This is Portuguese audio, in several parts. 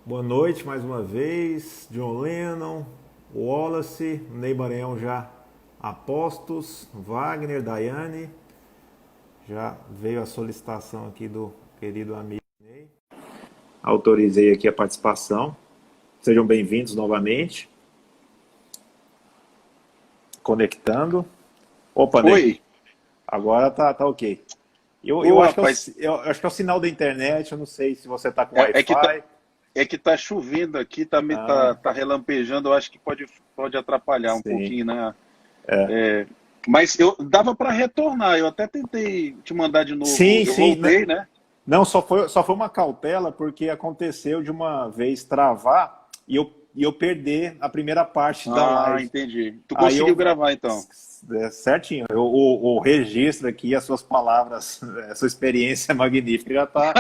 Boa noite mais uma vez, John Lennon, Wallace, Ney Maranhão já apostos, Wagner, Daiane, já veio a solicitação aqui do querido amigo Ney. Autorizei aqui a participação. Sejam bem-vindos novamente. Conectando. Opa, Ney, Oi. agora tá ok. Eu Ô, acho que rapaz, eu acho que é o sinal da internet, eu não sei se você está com é, é que tá, Wi-Fi. é que tá chovendo aqui, Ah, tá relampejando, eu acho que pode atrapalhar um sim. pouquinho, né? É, mas eu dava para retornar, eu até tentei te mandar de novo, Sim, eu sim. voltei, né? Não, só foi uma cautela porque aconteceu de uma vez travar e eu perder a primeira parte da Ah, live. entendi. Tu Aí conseguiu eu, gravar então? certinho, o registro aqui, as suas palavras, a sua experiência magnífica já está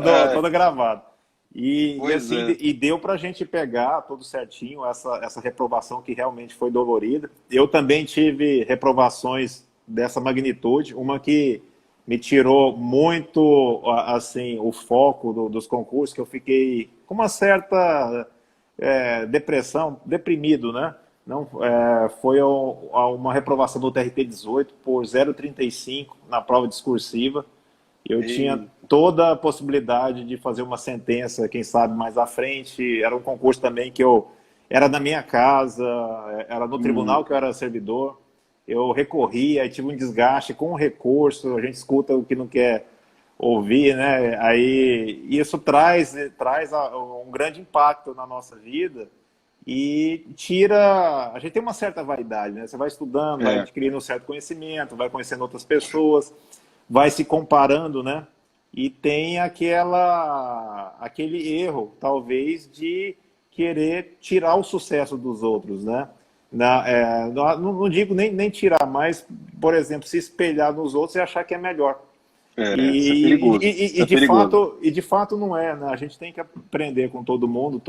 É, toda gravada. pois Assim, é. e deu para a gente pegar tudo certinho, essa reprovação que realmente foi dolorida. Eu também tive reprovações dessa magnitude, uma que me tirou muito assim o foco dos concursos, que eu fiquei com uma certa depressão, deprimido, né? Não, foi uma reprovação do TRT 18 por 0,35 na prova discursiva. Eu tinha Ei, toda a possibilidade de fazer uma sentença, quem sabe mais à frente. Era um concurso também que eu era na minha casa, era no hum, tribunal que eu era servidor. Eu recorri, aí tive um desgaste com o recurso. A gente escuta o que não quer ouvir, né? Aí isso traz um grande impacto na nossa vida e tira. A gente tem uma certa vaidade, né? Você vai estudando, vai é, adquirindo um certo conhecimento, vai conhecendo outras pessoas, vai se comparando, né? E tem aquele erro, talvez, de querer tirar o sucesso dos outros, né? Não digo nem tirar, mas, por exemplo, se espelhar nos outros e achar que é melhor. isso é perigoso, isso é perigoso. E de fato não é, né? A gente tem que aprender com todo mundo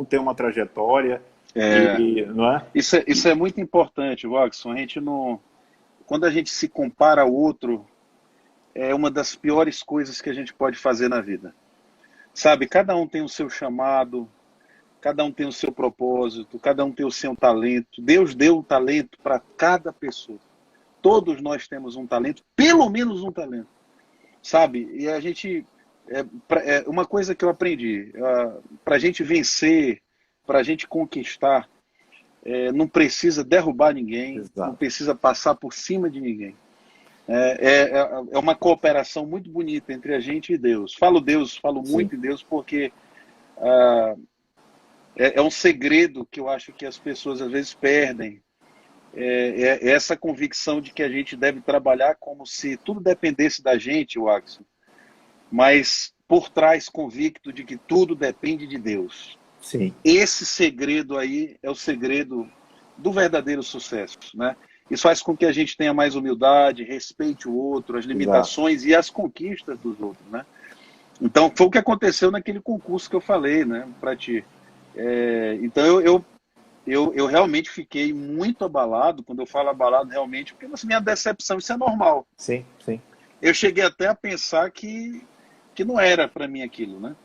tem uma trajetória, É, não é? isso é muito importante, Watson. A gente não, quando a gente se compara ao outro, é uma das piores coisas que a gente pode fazer na vida. Sabe, cada um tem o seu chamado, cada um tem o seu propósito, cada um tem o seu talento. Deus deu um talento para cada pessoa. Todos nós temos um talento, pelo menos um talento, sabe? E a gente, uma coisa que eu aprendi, para a gente vencer, para a gente conquistar, não precisa derrubar ninguém, não Exato. precisa passar por cima de ninguém. É uma cooperação muito bonita entre a gente e Deus. Falo Deus, falo Sim. muito em Deus porque é um segredo que eu acho que as pessoas às vezes perdem. É essa convicção de que a gente deve trabalhar como se tudo dependesse da gente, Waxon, mas por trás convicto de que tudo depende de Deus. Sim. Esse segredo aí é o segredo do verdadeiro sucesso, né? Isso faz com que a gente tenha mais humildade, respeite o outro, as Exato. limitações e as conquistas dos outros, né? Então, foi o que aconteceu naquele concurso que eu falei, né, para ti. Então, eu realmente fiquei muito abalado, quando eu falo abalado realmente, porque assim, minha decepção, isso é normal. Sim, sim. Eu cheguei até a pensar que não era para mim aquilo, né?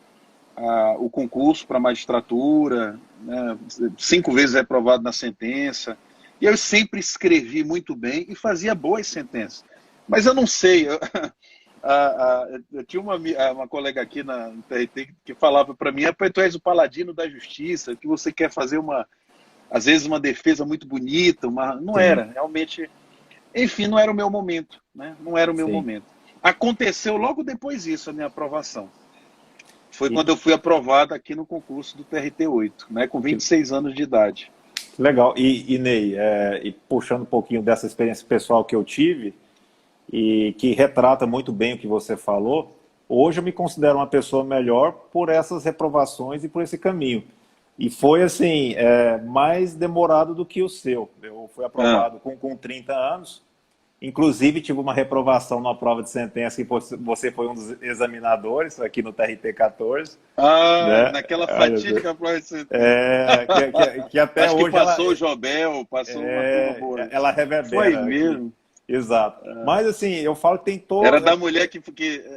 O concurso para magistratura, né, 5 vezes reprovado na sentença. E eu sempre escrevi muito bem e fazia boas sentenças. Mas eu não sei, eu tinha uma colega aqui no TRT que falava para mim: tu és o paladino da justiça, que você quer fazer às vezes uma defesa muito bonita, não Sim, era, realmente, enfim, não era o meu momento, né? Não era o meu sim. momento. Aconteceu logo depois disso, a minha aprovação. Foi E quando eu fui aprovado aqui no concurso do TRT-8, né, com que 26 anos de idade. legal. Ney, e puxando um pouquinho dessa experiência pessoal que eu tive, e que retrata muito bem o que você falou, hoje eu me considero uma pessoa melhor por essas reprovações e por esse caminho. E foi assim, mais demorado do que o seu. Eu fui Ah, aprovado com 30 anos, inclusive tive uma reprovação na prova de sentença que você foi um dos examinadores aqui no TRT 14, né? naquela fatídica prova de sentença. Que até Acho que hoje passou o Jobel, passou uma turma boa aí. ela Foi reverbera aqui. mesmo. Exato. Mas assim, eu falo que tem Era todo da mulher que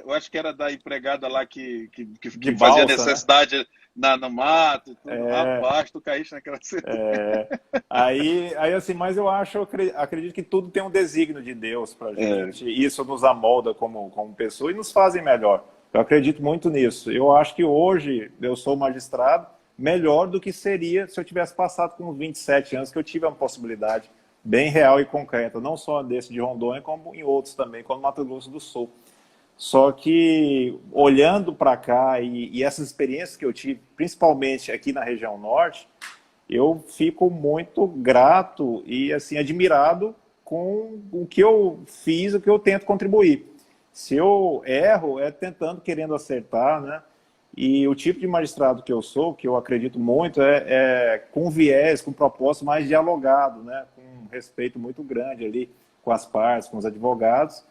eu acho que era da empregada lá que de fazia balsa, né? necessidade. no mato, tudo. Rapaz, tu caíste naquela cena. Aí assim, mas eu acredito que tudo tem um desígnio de Deus pra gente, e isso nos amolda como pessoa e nos fazem melhor. Eu acredito muito nisso. Eu acho que hoje eu sou magistrado melhor do que seria se eu tivesse passado com uns 27 anos, que eu tive uma possibilidade bem real e concreta, não só desse de Rondônia, como em outros também, como no Mato Grosso do Sul. Só que, olhando para cá e essas experiências que eu tive, principalmente aqui na região norte, eu fico muito grato e assim admirado com o que eu fiz, o que eu tento contribuir. Se eu erro, é tentando, querendo acertar, né? E o tipo de magistrado que eu sou, que eu acredito muito, é com viés, com propósito mais dialogado, né? Com um respeito muito grande ali com as partes, com os advogados,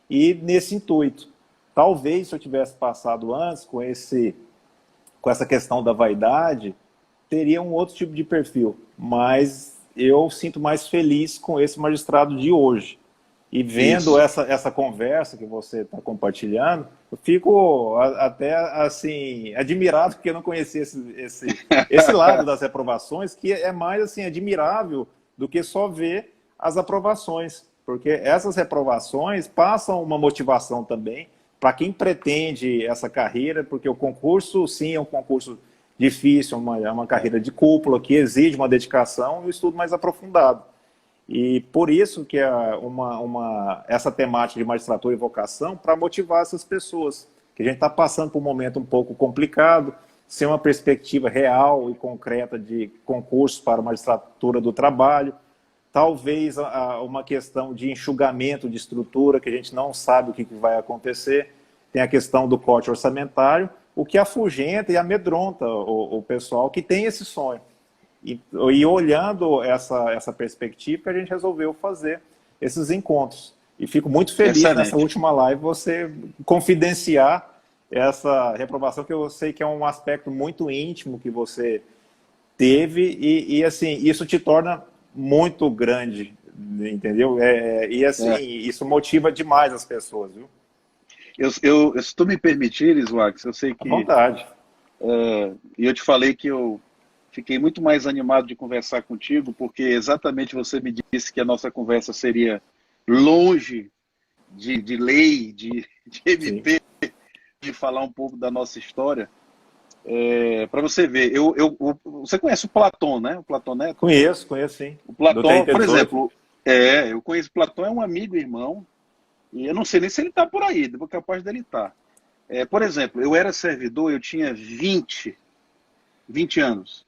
e nesse intuito. Talvez se eu tivesse passado antes com essa questão da vaidade, teria um outro tipo de perfil, mas eu sinto mais feliz com esse magistrado de hoje. E vendo essa conversa que você está compartilhando, eu fico até assim admirado, porque eu não conhecia esse lado das reprovações, que é mais assim admirável do que só ver as aprovações, porque essas reprovações passam uma motivação também para quem pretende essa carreira, porque o concurso, sim, é um concurso difícil, é uma carreira de cúpula, que exige uma dedicação e um estudo mais aprofundado. E por isso que é essa temática de magistratura e vocação, para motivar essas pessoas, que a gente está passando por um momento um pouco complicado, sem uma perspectiva real e concreta de concurso para a magistratura do trabalho, talvez uma questão de enxugamento de estrutura, que a gente não sabe o que vai acontecer, tem a questão do corte orçamentário, o que afugenta e amedronta o pessoal que tem esse sonho. E olhando essa perspectiva, a gente resolveu fazer esses encontros. E fico muito feliz nessa última live você confidenciar essa reprovação, que eu sei que é um aspecto muito íntimo que você teve, e assim, isso te torna muito grande, entendeu? Isso motiva demais as pessoas, viu? Se tu me permitires, Wax, eu sei que... À vontade. E eu te falei que eu fiquei muito mais animado de conversar contigo, porque exatamente você me disse que a nossa conversa seria longe de lei, de MP, sim, de falar um pouco da nossa história. Para você ver, você conhece o Platão, né? O Platão Neto? Conheço sim. O Platão, por exemplo, eu conheço o Platão, é um amigo, irmão, e eu não sei nem se ele está por aí, depois capaz dele estar. Por exemplo, eu era servidor, eu tinha 20 anos.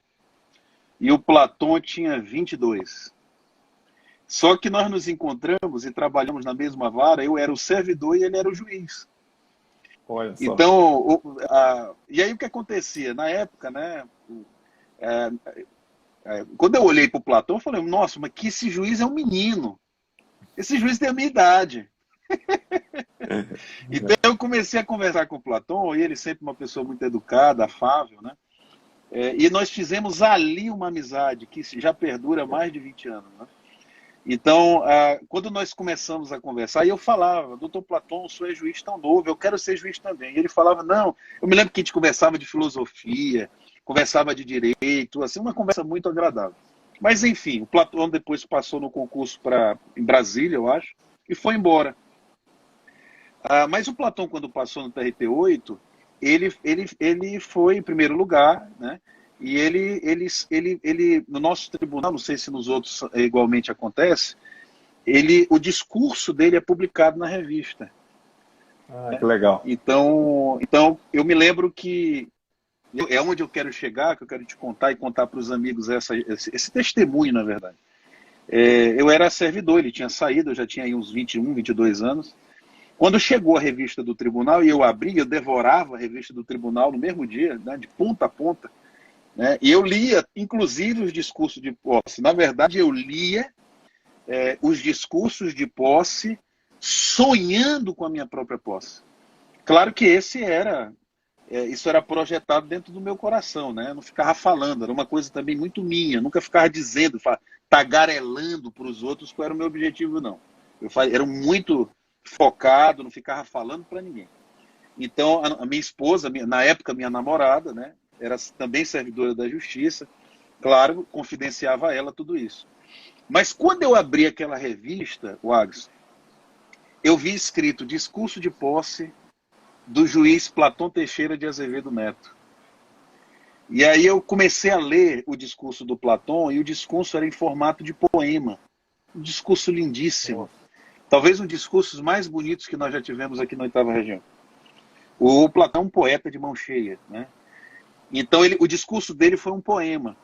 E o Platão tinha 22. Só que nós nos encontramos e trabalhamos na mesma vara, eu era o servidor e ele era o juiz. Olha só. Então, e aí o que acontecia? Na época, né, quando eu olhei para o Platão, eu falei, nossa, mas que esse juiz é um menino. Esse juiz tem a minha idade. Então eu comecei a conversar com o Platão, e ele sempre uma pessoa muito educada, afável, né? E nós fizemos ali uma amizade que já perdura mais de 20 anos, né? Então, quando nós começamos a conversar, eu falava, doutor Platão, o senhor é juiz tão novo, eu quero ser juiz também. E ele falava, não, eu me lembro que a gente conversava de filosofia, conversava de direito, assim, uma conversa muito agradável. Mas, enfim, o Platão depois passou no concurso em Brasília, eu acho, e foi embora. Mas o Platão, quando passou no TRT-8, ele foi em primeiro lugar, né? E ele, no nosso tribunal, não sei se nos outros igualmente acontece, o discurso dele é publicado na revista. Que legal. Então, eu me lembro que é onde eu quero chegar, que eu quero te contar e contar para os amigos esse testemunho, na verdade. Eu era servidor, ele tinha saído, eu já tinha aí uns 21, 22 anos. Quando chegou a revista do tribunal e eu abri, eu devorava a revista do tribunal no mesmo dia, né, de ponta a ponta, né, e eu lia, inclusive, os discursos de posse. Na verdade, eu lia os discursos de posse sonhando com a minha própria posse. Claro que isso era projetado dentro do meu coração, né? Eu não ficava falando, era uma coisa também muito minha, eu nunca ficava dizendo, tagarelando para os outros qual era o meu objetivo, não. Eu era muito focado, não ficava falando para ninguém. Então, a minha esposa, na época minha namorada, né, era também servidora da Justiça, claro, confidenciava a ela tudo isso. Mas quando eu abri aquela revista, Wagson, eu vi escrito discurso de posse do juiz Platão Teixeira de Azevedo Neto. E aí eu comecei a ler o discurso do Platão, e o discurso era em formato de poema. Um discurso lindíssimo. Talvez um dos discursos mais bonitos que nós já tivemos aqui na 8ª Região. O Platão é um poeta de mão cheia, né? Então o discurso dele foi um poema.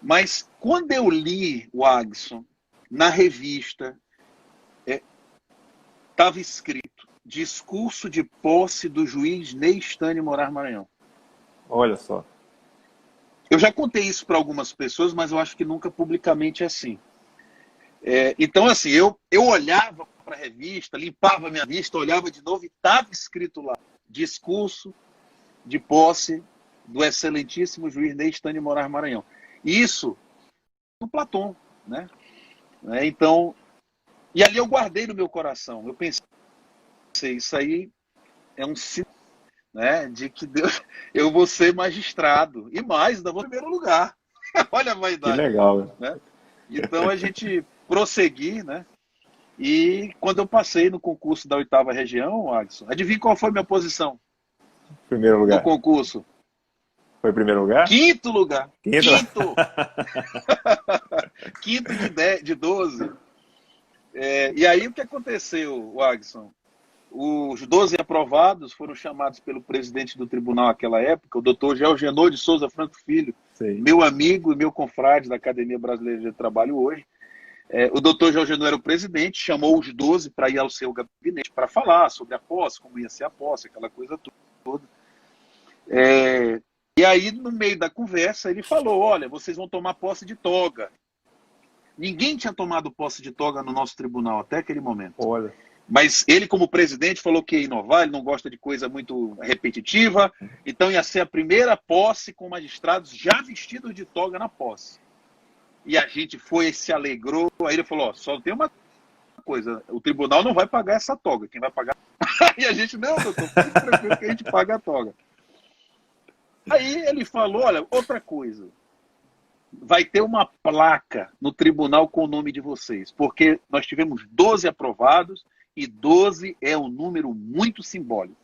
Mas quando eu li o Agson na revista, estava escrito discurso de posse do juiz Ney Estânio Morar Maranhão. Olha só. Eu já contei isso para algumas pessoas, mas eu acho que nunca publicamente assim. Então, assim, eu olhava para a revista, limpava a minha vista, olhava de novo e estava escrito lá, discurso de posse do excelentíssimo juiz Ney Estânio Morar Maranhão. Isso no Platão, né? Então, e ali eu guardei no meu coração. Eu pensei, isso aí é um sinal, né, de que Deus, eu vou ser magistrado. E mais, ainda vou em primeiro lugar. Olha a vaidade. Que legal. Né? Então a gente prosseguir, né? E quando eu passei no concurso da 8ª Região, Adson, adivinha qual foi a minha posição? Primeiro lugar. No concurso? Foi primeiro lugar? 5º lugar. Quinto? Quinto de 12. E aí o que aconteceu, Wagson? Os 12 aprovados foram chamados pelo presidente do tribunal naquela época, o doutor Gelgenor de Souza Franco Filho, Sim. meu amigo e meu confrade da Academia Brasileira de Trabalho hoje. O doutor Gelgenor era o presidente, chamou os 12 para ir ao seu gabinete para falar sobre a posse, como ia ser a posse, aquela coisa toda. E aí, no meio da conversa, ele falou, olha, vocês vão tomar posse de toga. Ninguém tinha tomado posse de toga no nosso tribunal até aquele momento. Olha. Mas ele, como presidente, falou que ia inovar, ele não gosta de coisa muito repetitiva, então ia ser a primeira posse com magistrados já vestidos de toga na posse. E a gente foi e se alegrou, aí ele falou, só tem uma coisa, o tribunal não vai pagar essa toga, quem vai pagar... E a gente, não, doutor, fique tranquilo que a gente paga a toga. Aí ele falou, olha, outra coisa, vai ter uma placa no tribunal com o nome de vocês, porque nós tivemos 12 aprovados, e 12 é um número muito simbólico.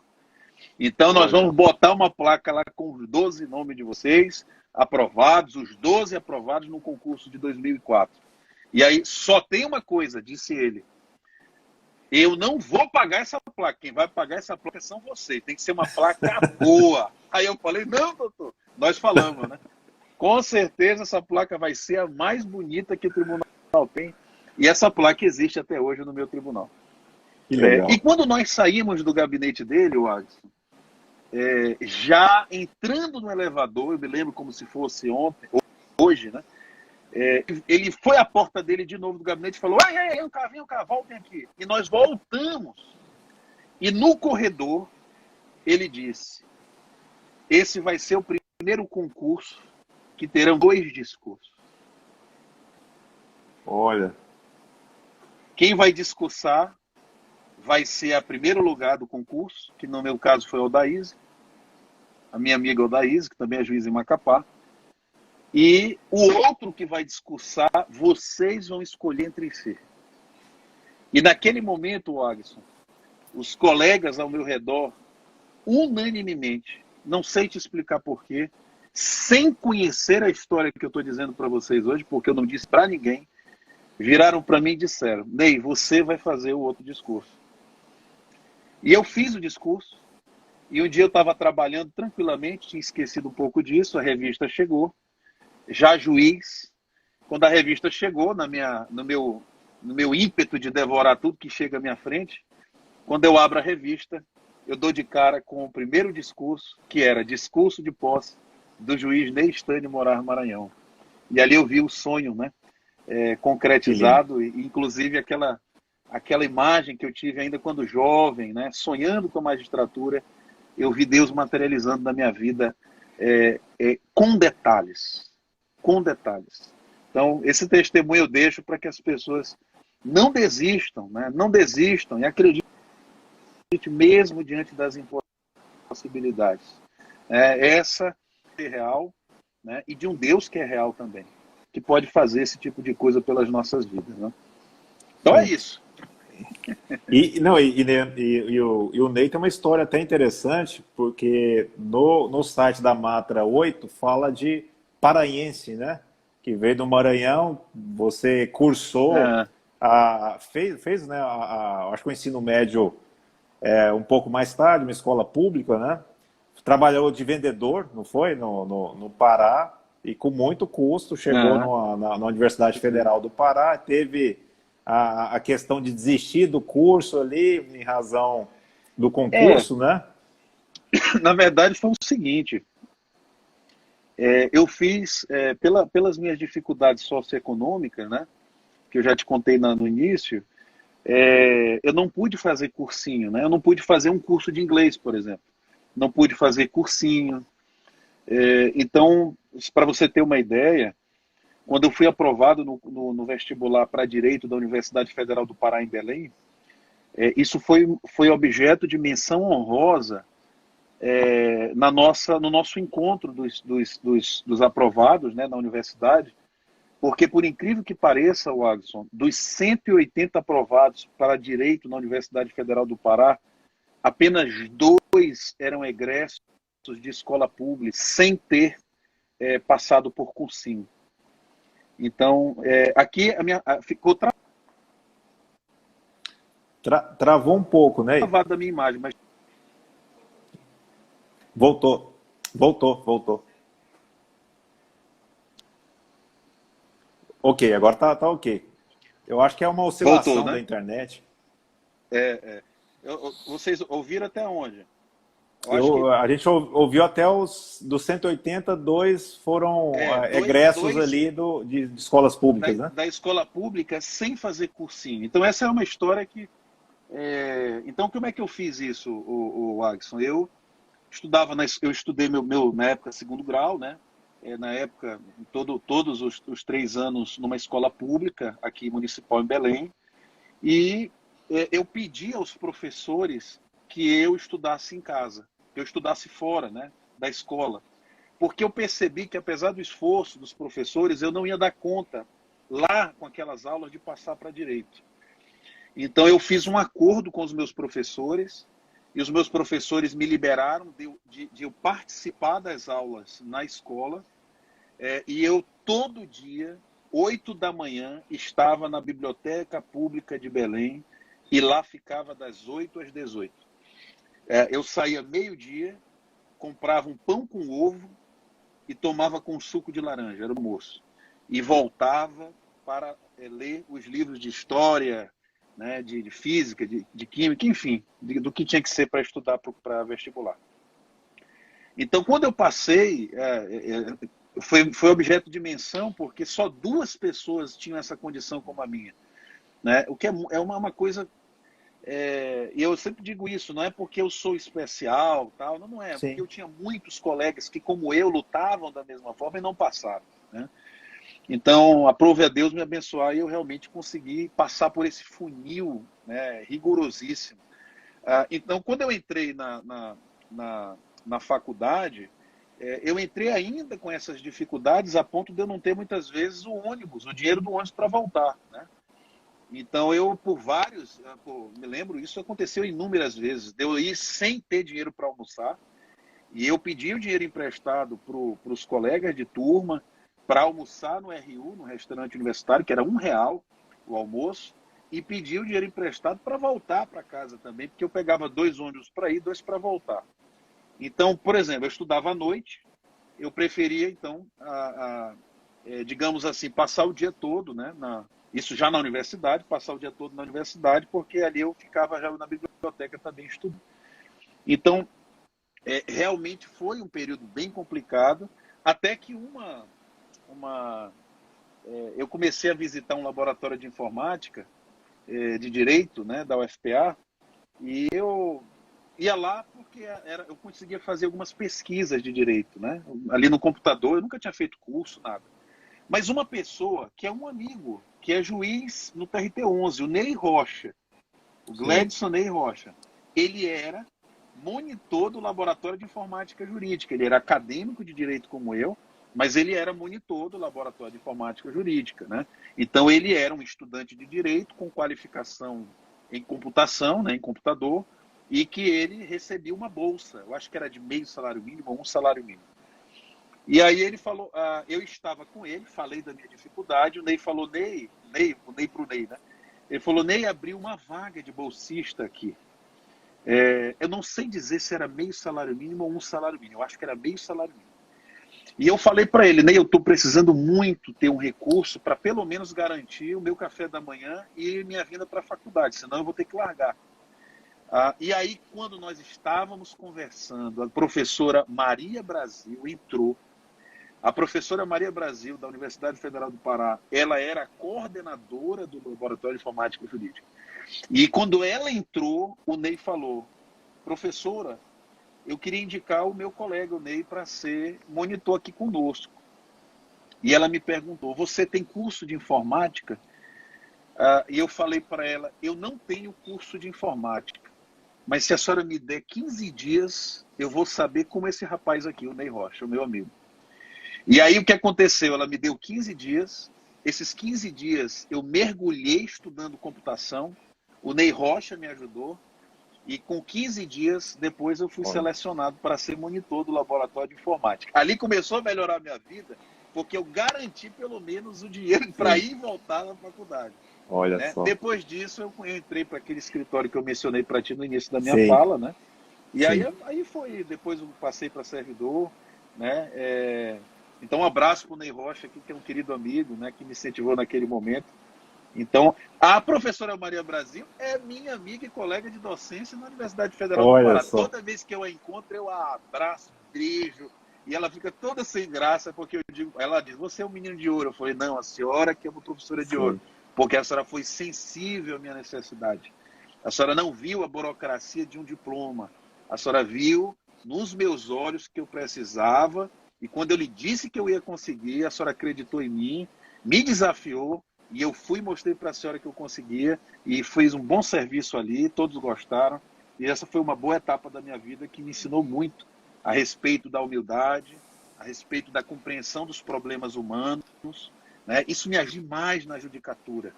Então nós vamos botar uma placa lá com os 12 nomes de vocês, aprovados, os 12 aprovados no concurso de 2004. E aí só tem uma coisa, disse ele, eu não vou pagar essa placa, quem vai pagar essa placa são vocês, tem que ser uma placa boa. Aí eu falei, não, doutor, nós falamos, né? Com certeza essa placa vai ser a mais bonita que o tribunal tem, e essa placa existe até hoje no meu tribunal. E quando nós saímos do gabinete dele, o Adson, já entrando no elevador, eu me lembro como se fosse ontem, hoje, né? Ele foi à porta dele de novo do gabinete e falou, vem cá, voltem aqui. E nós voltamos. E no corredor, ele disse, esse vai ser o primeiro concurso que terão 2 discursos. Olha. Quem vai discursar vai ser a primeiro lugar do concurso, que no meu caso foi a Odaíse, a minha amiga Odaíse, que também é juiz em Macapá. E o outro que vai discursar, vocês vão escolher entre si. E naquele momento, Agson, os colegas ao meu redor, unanimemente, não sei te explicar porquê, sem conhecer a história que eu estou dizendo para vocês hoje, porque eu não disse para ninguém, viraram para mim e disseram, Ney, você vai fazer o outro discurso. E eu fiz o discurso, e um dia eu estava trabalhando tranquilamente, tinha esquecido um pouco disso, a revista chegou, já juiz, quando a revista chegou, no meu ímpeto de devorar tudo que chega à minha frente, quando eu abro a revista, eu dou de cara com o primeiro discurso, que era discurso de posse do juiz Ney Estânio Morar Maranhão. E ali eu vi o sonho, né, concretizado, e inclusive aquela imagem que eu tive ainda quando jovem, né, sonhando com a magistratura, eu vi Deus materializando na minha vida com detalhes. Com detalhes. Então, esse testemunho eu deixo para que as pessoas não desistam, né? Não desistam e acreditem mesmo diante das impossibilidades. Essa real, né? E de um Deus que é real também, que pode fazer esse tipo de coisa pelas nossas vidas, né? Então é Sim. isso. E o Ney tem uma história até interessante, porque no site da Matra 8 fala de paraense, né? Que veio do Maranhão, você cursou, É, fez, né, acho que o ensino médio um pouco mais tarde, uma escola pública, né? Trabalhou de vendedor, não foi? No Pará, e com muito custo chegou é, na Universidade Federal do Pará, teve a questão de desistir do curso ali, em razão do é, concurso, né? na verdade foi o seguinte, eu fiz, pelas minhas dificuldades socioeconômicas, né, que eu já te contei no início, eu não pude fazer cursinho, né, eu não pude fazer um curso de inglês, por exemplo, não pude fazer cursinho. Então, para você ter uma ideia, quando eu fui aprovado no vestibular para Direito da Universidade Federal do Pará, em Belém, isso foi objeto de menção honrosa no nosso encontro dos aprovados, né, na universidade, porque, por incrível que pareça, Wagson, dos 180 aprovados para Direito na Universidade Federal do Pará, apenas 2 eram egressos de escola pública, sem ter passado por cursinho. Então, aqui ficou Travou um pouco, né? travada a minha imagem, mas Voltou, voltou. Ok, agora tá ok. Eu acho que é uma voltou, oscilação da né? internet. Vocês ouviram até onde? Eu acho que A gente ouviu até os dos 180, dois foram egressos dois ali de escolas públicas, né? da escola pública sem fazer cursinho. Então, essa é uma história que. Então, como é que eu fiz isso, o Agson? Eu estudei na época, segundo grau, né? Na época, todos os 3 anos numa escola pública, aqui municipal em Belém, e eu pedi aos professores que eu estudasse em casa, que eu estudasse fora, né, da escola, porque eu percebi que, apesar do esforço dos professores, eu não ia dar conta lá com aquelas aulas de passar para direito. Então eu fiz um acordo com os meus professores e os meus professores me liberaram de eu participar das aulas na escola, e eu todo dia, 8 da manhã, estava na Biblioteca Pública de Belém e lá ficava das 8 às 18. Eu saía meio-dia, comprava um pão com ovo e tomava com suco de laranja, era o almoço. E voltava para ler os livros de história, né, de física, de química, enfim, do que tinha que ser para estudar para vestibular. Então, quando eu passei, foi objeto de menção, porque só 2 pessoas tinham essa condição como a minha, né? O que é uma coisa. E eu sempre digo isso, não é porque eu sou especial, tal, não é, porque Sim. eu tinha muitos colegas que, como eu, lutavam da mesma forma e não passaram, né? Então, aprove a Deus me abençoar e eu realmente consegui passar por esse funil, né, rigorosíssimo. Então, quando eu entrei na faculdade, eu entrei ainda com essas dificuldades a ponto de eu não ter muitas vezes o dinheiro do ônibus para voltar, né? Então eu, me lembro, isso aconteceu inúmeras vezes, de eu ir sem ter dinheiro para almoçar, e eu pedi o dinheiro emprestado para os colegas de turma, para almoçar no RU, no restaurante universitário, que era R$ 1 o almoço, e pedi o dinheiro emprestado para voltar para casa também, porque eu pegava 2 ônibus para ir, 2 para voltar. Então, por exemplo, eu estudava à noite, eu preferia, então, digamos assim, passar o dia todo, né, isso já na universidade, passar o dia todo na universidade, porque ali eu ficava já na biblioteca também estudando. Então, realmente foi um período bem complicado, até que eu comecei a visitar um laboratório de informática, de direito, né, da UFPA, e eu ia lá porque eu conseguia fazer algumas pesquisas de direito, né, ali no computador. Eu nunca tinha feito curso, nada. Mas uma pessoa que é um amigo, que é juiz no TRT-11, o Ney Rocha, o Sim. Gledson Ney Rocha, ele era monitor do Laboratório de Informática Jurídica. Ele era acadêmico de direito como eu, mas ele era monitor do Laboratório de Informática Jurídica, né? Então ele era um estudante de direito com qualificação em computação, né, em computador, e que ele recebia uma bolsa, eu acho que era de meio salário mínimo ou um salário mínimo. E aí ele falou, eu estava com ele, falei da minha dificuldade, o Ney falou, o Ney pro Ney, né? Ele falou, Ney, abriu uma vaga de bolsista aqui. Eu não sei dizer se era meio salário mínimo ou um salário mínimo, eu acho que era meio salário mínimo. E eu falei para ele, Ney, eu estou precisando muito ter um recurso para pelo menos garantir o meu café da manhã e minha vinda para a faculdade, senão eu vou ter que largar. E aí, quando nós estávamos conversando, a professora Maria Brasil entrou. A professora Maria Brasil, da Universidade Federal do Pará, ela era a coordenadora do Laboratório de Informática Jurídica. E quando ela entrou, o Ney falou, professora, eu queria indicar o meu colega, o Ney, para ser monitor aqui conosco. E ela me perguntou, você tem curso de informática? E eu falei para ela, eu não tenho curso de informática, mas se a senhora me der 15 dias, eu vou saber como esse rapaz aqui, o Ney Rocha, o meu amigo. E aí o que aconteceu? Ela me deu 15 dias, esses 15 dias eu mergulhei estudando computação, o Ney Rocha me ajudou, e com 15 dias depois eu fui selecionado para ser monitor do Laboratório de Informática. Ali começou a melhorar a minha vida, porque eu garanti pelo menos o dinheiro para ir e voltar na faculdade. Olha Né? só. Depois disso eu entrei para aquele escritório que eu mencionei para ti no início da minha fala, né? E aí foi, depois eu passei para servidor, né? Então, um abraço para o Ney Rocha, aqui, que é um querido amigo, né, que me incentivou naquele momento. Então, a professora Maria Brasil é minha amiga e colega de docência na Universidade Federal do Pará. Toda vez que eu a encontro, eu a abraço, beijo, e ela fica toda sem graça, porque ela diz, você é um menino de ouro. Eu falei, não, a senhora que é uma professora de ouro, porque a senhora foi sensível à minha necessidade. A senhora não viu a burocracia de um diploma. A senhora viu nos meus olhos que eu precisava. E quando eu lhe disse que eu ia conseguir, a senhora acreditou em mim, me desafiou, e eu fui e mostrei para a senhora que eu conseguia, e fez um bom serviço ali, todos gostaram. E essa foi uma boa etapa da minha vida que me ensinou muito a respeito da humildade, a respeito da compreensão dos problemas humanos. Né? Isso me ajuda mais na judicatura.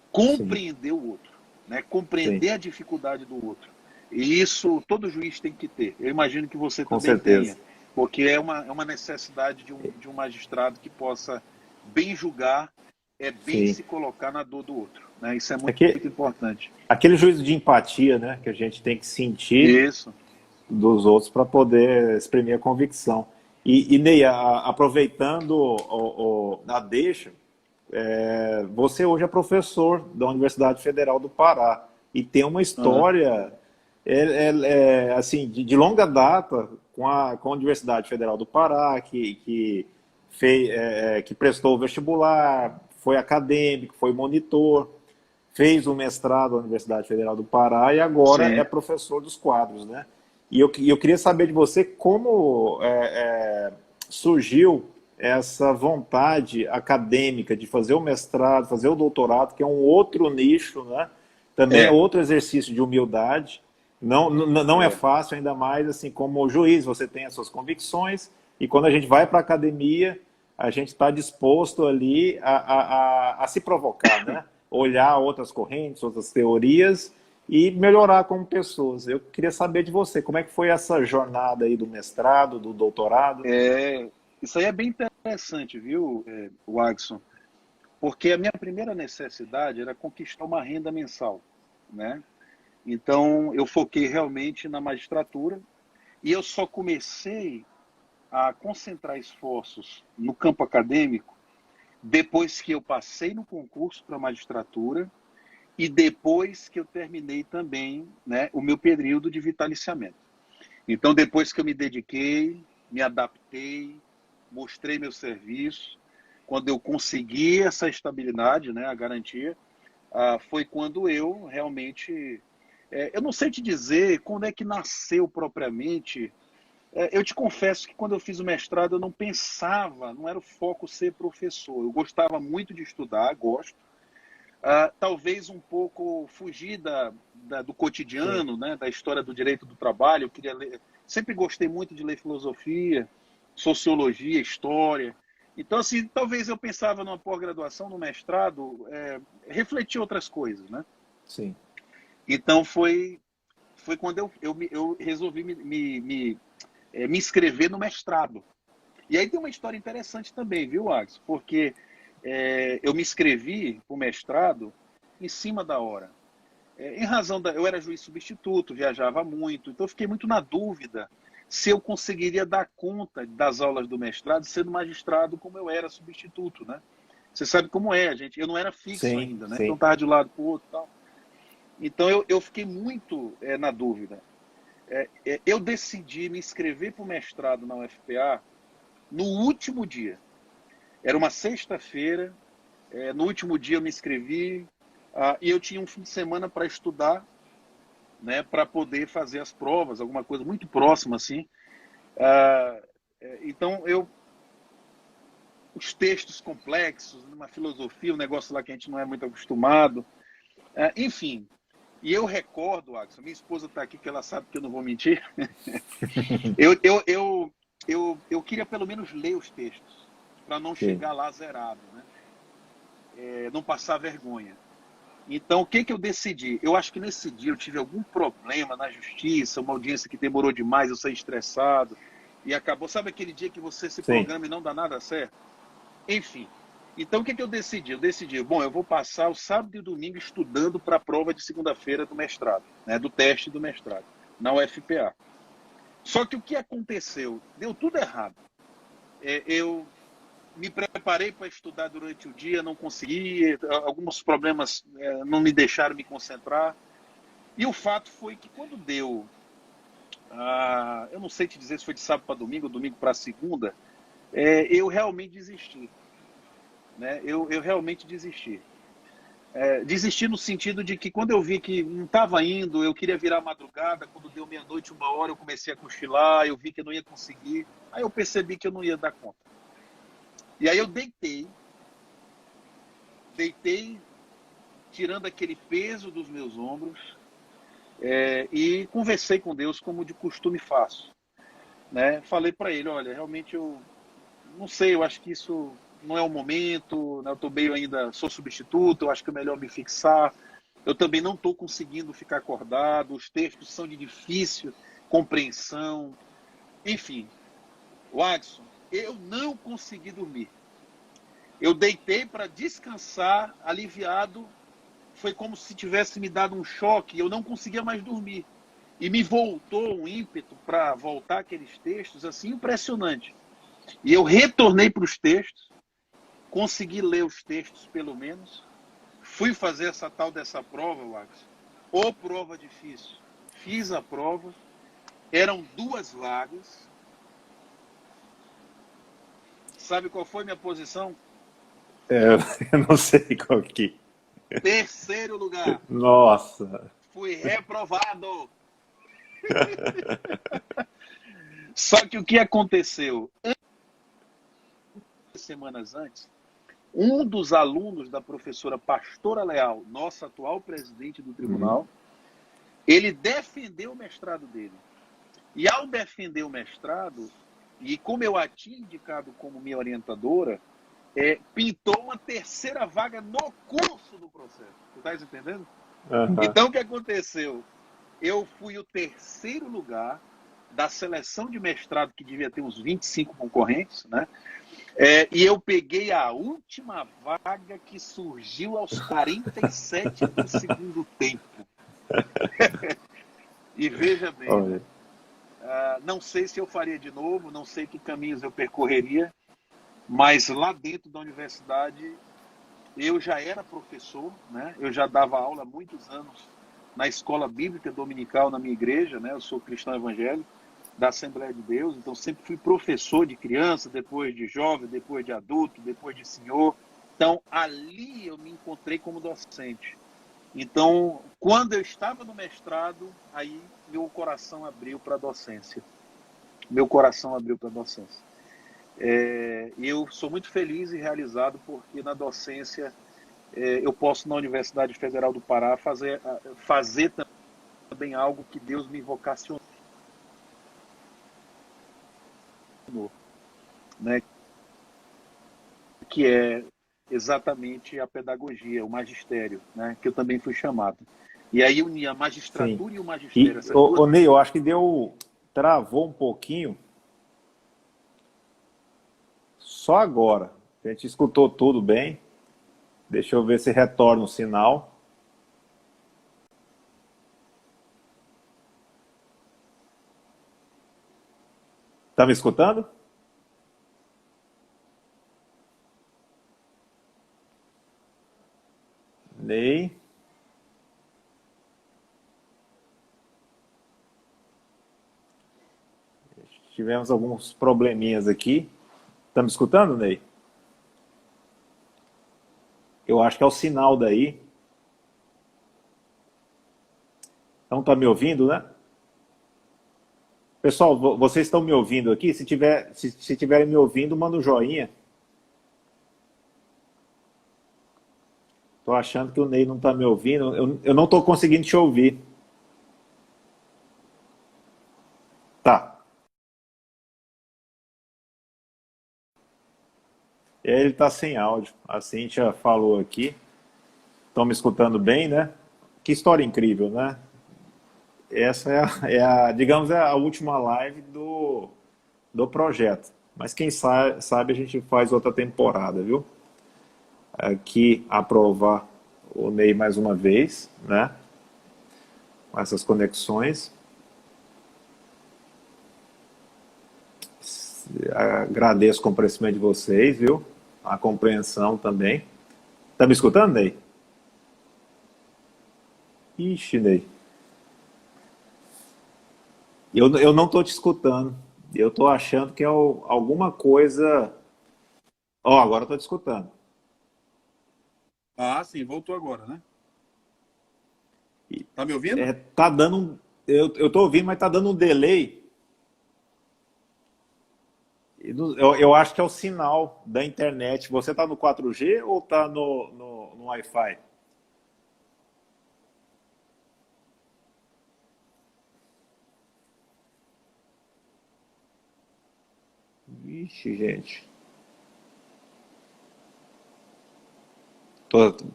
Compreender o outro, né? Compreender a dificuldade do outro. E isso todo juiz tem que ter. Eu imagino que você também tenha. Porque é uma necessidade de um magistrado que possa bem julgar, bem se colocar na dor do outro. Né? Isso é muito importante. Aquele juízo de empatia, né, que a gente tem que sentir dos outros para poder exprimir a convicção. E Ney, aproveitando a deixa, você hoje é professor da Universidade Federal do Pará e tem uma história assim, de longa data com a Universidade Federal do Pará, que prestou o vestibular, foi acadêmico, foi monitor, fez o mestrado na Universidade Federal do Pará e agora é professor dos quadros, né? E eu queria saber de você como surgiu essa vontade acadêmica de fazer o mestrado, fazer o doutorado, que é um outro nicho, né? Também é outro exercício de humildade. Não é fácil, ainda mais assim, como juiz, você tem as suas convicções, e quando a gente vai para a academia, a gente está disposto ali a se provocar, né? Olhar outras correntes, outras teorias e melhorar como pessoas. Eu queria saber de você, como é que foi essa jornada aí do mestrado, do doutorado? Isso aí é bem interessante, viu, Watson? Porque a minha primeira necessidade era conquistar uma renda mensal, né? Então, eu foquei realmente na magistratura e eu só comecei a concentrar esforços no campo acadêmico depois que eu passei no concurso para a magistratura e depois que eu terminei também, né, o meu período de vitaliciamento. Então, depois que eu me dediquei, me adaptei, mostrei meu serviço, quando eu consegui essa estabilidade, né, a garantia, foi quando eu realmente... eu não sei te dizer quando é que nasceu propriamente. Eu te confesso que quando eu fiz o mestrado eu não pensava, não era o foco ser professor. Eu gostava muito de estudar, gosto, talvez um pouco fugir do cotidiano, Sim. né, da história do direito do trabalho. Eu queria ler, sempre gostei muito de ler filosofia, sociologia, história. Então, assim, talvez eu pensava numa pós-graduação, no mestrado, refletir outras coisas, né? Sim. Então, foi quando eu resolvi me inscrever no mestrado. E aí tem uma história interessante também, viu, Alex? Porque eu me inscrevi para o mestrado em cima da hora. Em razão eu era juiz substituto, viajava muito, então eu fiquei muito na dúvida se eu conseguiria dar conta das aulas do mestrado sendo magistrado como eu era substituto, né? Você sabe como é, gente. Eu não era fixo Sim, ainda, né? Então sim. estava de um lado para o outro e tal. Então eu fiquei muito na dúvida. Eu decidi me inscrever para o mestrado na UFPA no último dia. Era uma sexta-feira, no último dia eu me inscrevi, e eu tinha um fim de semana para estudar, né, para poder fazer as provas, alguma coisa muito próxima assim. Então, os textos complexos, uma filosofia, um negócio lá que a gente não é muito acostumado, enfim. E eu recordo, Axel, minha esposa está aqui, que ela sabe que eu não vou mentir, eu queria pelo menos ler os textos, para não Sim. chegar lá zerado, né? Não passar vergonha. Então, o que eu decidi? Eu acho que nesse dia eu tive algum problema na justiça, uma audiência que demorou demais, eu saí estressado, e acabou. Sabe aquele dia que você se Sim. programa e não dá nada certo? Enfim. Então, o que eu decidi? Eu decidi, bom, eu vou passar o sábado e o domingo estudando para a prova de segunda-feira do mestrado, né, do teste do mestrado, na UFPA. Só que o que aconteceu? Deu tudo errado. Eu me preparei para estudar durante o dia, não consegui, alguns problemas não me deixaram me concentrar. E o fato foi que quando deu, eu não sei te dizer se foi de sábado para domingo, domingo para segunda, eu realmente desisti. Né? Eu realmente desisti. Desisti no sentido de que quando eu vi que não estava indo, eu queria virar madrugada, quando deu meia-noite, 1 hora, eu comecei a cochilar, eu vi que eu não ia conseguir, aí eu percebi que eu não ia dar conta. E aí eu deitei tirando aquele peso dos meus ombros, e conversei com Deus como de costume faço. Né? Falei para ele, olha, realmente eu não sei, eu acho que isso não é o momento, né? Eu estou meio ainda, sou substituto, eu acho que é melhor me fixar. Eu também não estou conseguindo ficar acordado, os textos são de difícil compreensão. Enfim, Watson, eu não consegui dormir. Eu deitei para descansar, aliviado. Foi como se tivesse me dado um choque e eu não conseguia mais dormir. E me voltou um ímpeto para voltar aqueles textos assim impressionante. E eu retornei para os textos, consegui ler os textos pelo menos, fui fazer essa tal dessa prova, Wax. Ou prova difícil. Fiz a prova, eram 2 vagas. Sabe qual foi minha posição? Eu não sei qual que. 3º lugar. Nossa. Fui reprovado. Só que o que aconteceu? 2 semanas antes, um dos alunos da professora Pastora Leal, nossa atual presidente do tribunal, ele defendeu o mestrado dele. E ao defender o mestrado, e como eu a tinha indicado como minha orientadora, pintou uma 3ª vaga no curso do processo. Você está entendendo? Então, o que aconteceu? Eu fui o 3º lugar da seleção de mestrado, que devia ter uns 25 concorrentes, né? E eu peguei a última vaga que surgiu aos 47 do segundo tempo. E veja bem, né? Não sei se eu faria de novo, não sei que caminhos eu percorreria, mas lá dentro da universidade eu já era professor, né? Eu já dava aula há muitos anos na escola bíblica dominical na minha igreja, né? Eu sou cristão evangélico da Assembleia de Deus, então sempre fui professor de criança, depois de jovem, depois de adulto, depois de senhor. Então ali eu me encontrei como docente. Então, quando eu estava no mestrado, aí meu coração abriu para a docência. Meu coração abriu para a docência. E eu sou muito feliz e realizado porque na docência eu posso, na Universidade Federal do Pará, fazer também algo que Deus me vocacionou, né? Que é exatamente a pedagogia, o magistério, né? Que eu também fui chamado. E aí unir a Sim. magistratura e o magistério, E, essas duas. Ney, eu acho que travou um pouquinho só agora. A gente escutou tudo bem. Deixa eu ver se retorna o sinal. Tá me escutando? Ney? Tivemos alguns probleminhas aqui. Tá me escutando, Ney? Eu acho que é o sinal daí. Não tá me ouvindo, né? Pessoal, vocês estão me ouvindo aqui? Se tiverem me ouvindo, manda um joinha. Tô achando que o Ney não tá me ouvindo. Eu não tô conseguindo te ouvir. Tá. Ele tá sem áudio. A Cíntia falou aqui. Estão me escutando bem, né? Que história incrível, né? Essa digamos, é a última live do projeto. Mas quem sabe a gente faz outra temporada, viu? Aqui aprovar o Ney mais uma vez, né? Com essas conexões. Agradeço o comparecimento de vocês, viu? A compreensão também. Tá me escutando, Ney? Ixi, Ney. Eu não tô te escutando. Eu tô achando que é alguma coisa. Ó, agora eu tô te escutando. Ah, sim, voltou agora, né? Tá me ouvindo? Tá dando um. Eu tô ouvindo, mas tá dando um delay. Eu acho que é o sinal da internet. Você tá no 4G ou tá no Wi-Fi? Vixe, gente.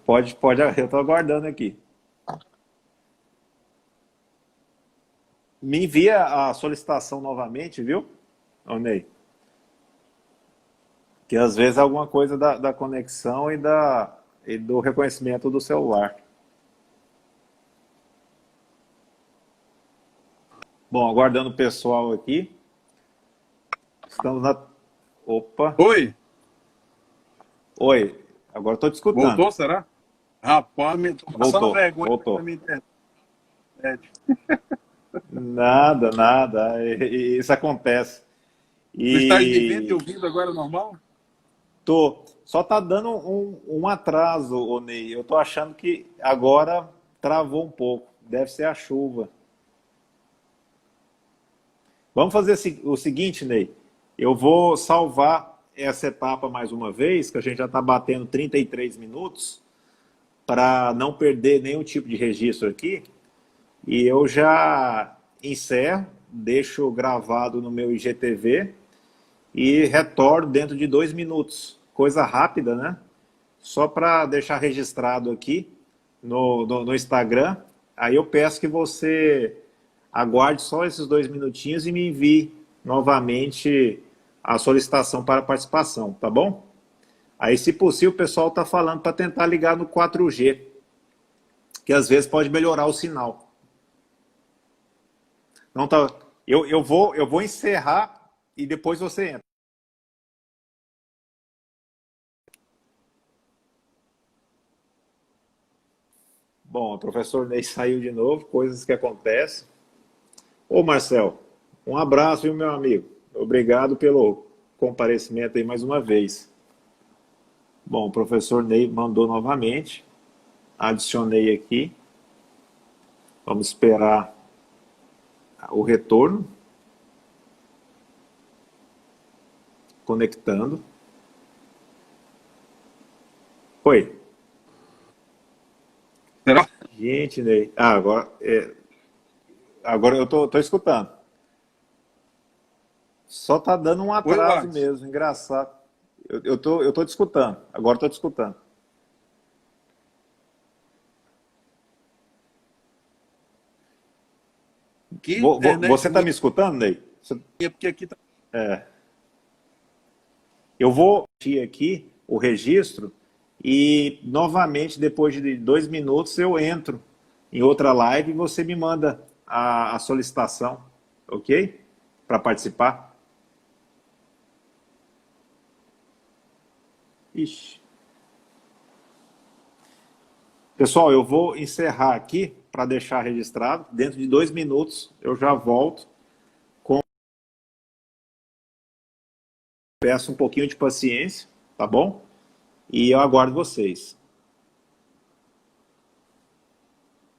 Pode, eu tô aguardando aqui. Me envia a solicitação novamente, viu, ô Ney? Que às vezes é alguma coisa da conexão e do reconhecimento do celular. Bom, aguardando o pessoal aqui. Estamos na. Opa! Oi, Oi, agora estou te escutando. voltou, será? Rapaz, tô passando Voltou, vergonha com a voltou. minha internet. Nada, nada. Isso acontece. Tu estás me vendo e E ouvindo agora normal? só tá dando um atraso, ô Ney. Eu tô achando que agora travou um pouco. Deve ser a chuva. Vamos fazer o seguinte, Ney. Eu vou salvar essa etapa mais uma vez, que a gente já está batendo 33 minutos, para não perder nenhum tipo de registro aqui. E eu já encerro, deixo gravado no meu IGTV e retorno dentro de 2 minutos. Coisa rápida, né? Só para deixar registrado aqui no Instagram. Aí eu peço que você aguarde só esses 2 minutinhos e me envie novamente a solicitação para participação, tá bom? Aí, se possível, o pessoal está falando para tentar ligar no 4G, que às vezes pode melhorar o sinal. Não tá, eu vou encerrar e depois você entra. Bom, o professor Ney saiu de novo, coisas que acontecem. Ô Marcel, um abraço, viu, meu amigo? Obrigado pelo comparecimento aí mais uma vez. Bom, o professor Ney mandou novamente, adicionei aqui. Vamos esperar o retorno. Conectando. Oi. Gente, Ney. Ah, agora eu tô escutando. Só tá dando um Oi, atraso Wax. mesmo, engraçado. Eu tô te escutando. Agora eu tô te escutando. Que internet Você tá ruim me escutando, Ney? é porque aqui tá. Eu vou assistir aqui o registro e, novamente, depois de 2 minutos, eu entro em outra live e você me manda a solicitação, ok? Para participar. Ixi. Pessoal, eu vou encerrar aqui para deixar registrado. Dentro de 2 minutos eu já volto. Peço um pouquinho de paciência, tá bom? E eu aguardo vocês.